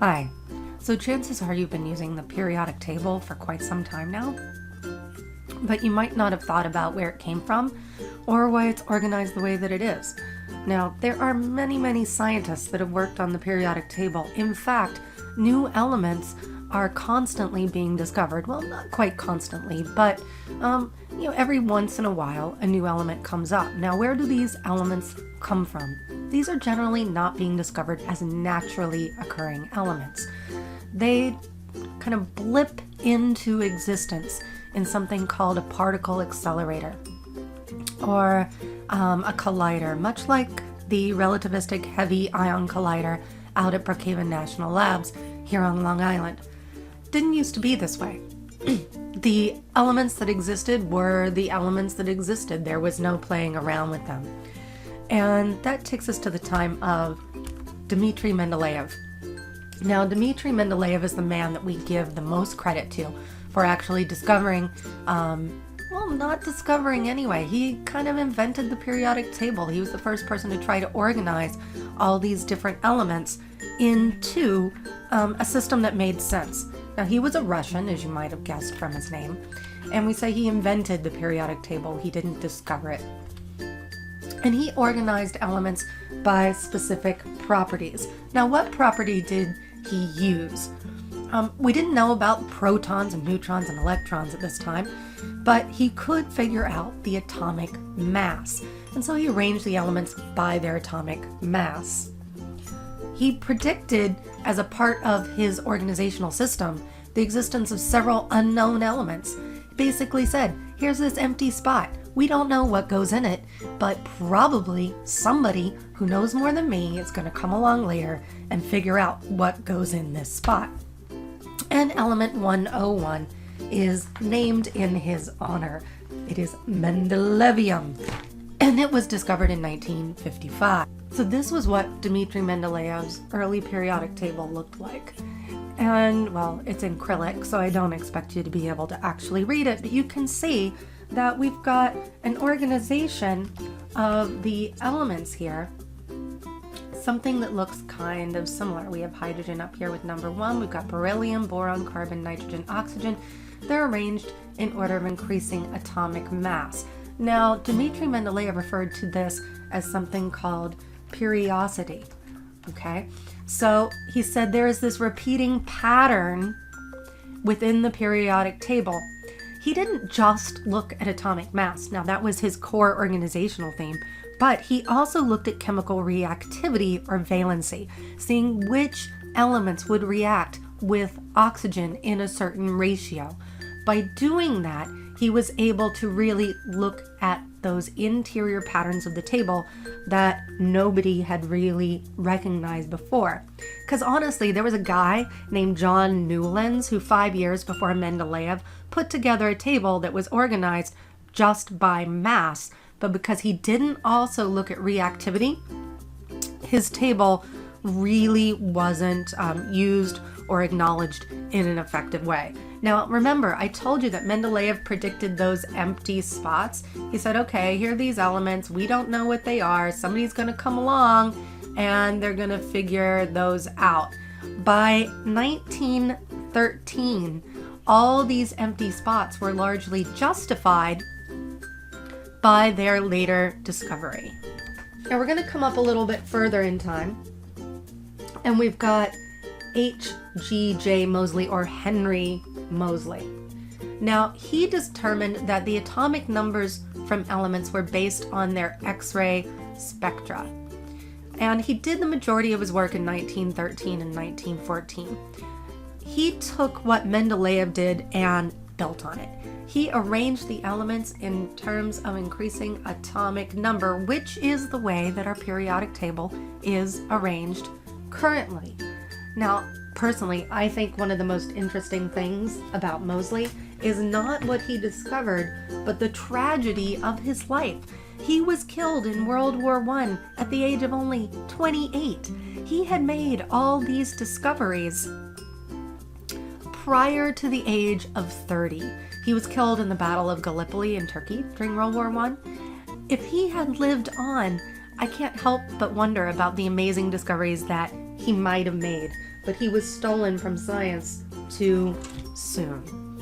Hi. So chances are you've been using the periodic table for quite some time now, but you might not have thought about where it came from or why it's organized the way that it is. Now, there are many scientists that have worked on the periodic table. In fact, new elements are constantly being discovered. Well, not quite constantly, but every once in a while a new element comes up. Now, where do these elements come from? These are generally not being discovered as naturally occurring elements. They kind of blip into existence in something called a particle accelerator or a collider, much like the relativistic heavy ion collider out at Brookhaven National Labs here on Long Island. Didn't used to be this way. The elements that existed were the elements that existed. There was no playing around with them. And that takes us to the time of Dmitri Mendeleev. Now, Dmitri Mendeleev is the man that we give the most credit to for actually discovering, not discovering anyway. He kind of invented the periodic table. He was the first person to try to organize all these different elements into a system that made sense. Now, he was a Russian, as you might have guessed from his name, and we say he invented the periodic table. He didn't discover it. And he organized elements by specific properties. Now, what property did he use? We didn't know about protons and neutrons and electrons at this time, but he could figure out the atomic mass. And so he arranged the elements by their atomic mass. He predicted, as a part of his organizational system, the existence of several unknown elements. He basically said, here's this empty spot. We don't know what goes in it, but probably somebody who knows more than me is going to come along later and figure out what goes in this spot. And element 101 is named in his honor. It is Mendeleevium, and it was discovered in 1955. So this was what Dmitri Mendeleev's early periodic table looked like. And, well, it's in acrylic, so I don't expect you to be able to actually read it, but you can see that we've got an organization of the elements here, something that looks kind of similar. We have hydrogen up here with number 1. We've got beryllium, boron, carbon, nitrogen, oxygen. They're arranged in order of increasing atomic mass. Now, Dmitri Mendeleev referred to this as something called periodicity. Okay, so he said there is this repeating pattern within the periodic table. He didn't just look at atomic mass. Now, that was his core organizational theme, but he also looked at chemical reactivity or valency, seeing which elements would react with oxygen in a certain ratio. By doing that, he was able to really look at those interior patterns of the table that nobody had really recognized before. Because honestly, there was a guy named John Newlands who 5 years before Mendeleev put together a table that was organized just by mass, but because he didn't also look at reactivity, his table really wasn't used or acknowledged in an effective way. Now, remember, I told you that Mendeleev predicted those empty spots. He said, okay, here are these elements. We don't know what they are. Somebody's going to come along and they're going to figure those out. By 1913, all these empty spots were largely justified by their later discovery. Now, we're going to come up a little bit further in time, and we've got H.G.J. Moseley, or Henry Moseley. Now, he determined that the atomic numbers from elements were based on their X-ray spectra. And he did the majority of his work in 1913 and 1914. He took what Mendeleev did and built on it. He arranged the elements in terms of increasing atomic number, which is the way that our periodic table is arranged currently. Now, personally, I think one of the most interesting things about Moseley is not what he discovered, but the tragedy of his life. He was killed in World War I at the age of only 28. He had made all these discoveries prior to the age of 30. He was killed in the Battle of Gallipoli in Turkey during World War I. If he had lived on, I can't help but wonder about the amazing discoveries that he might have made, but he was stolen from science too soon.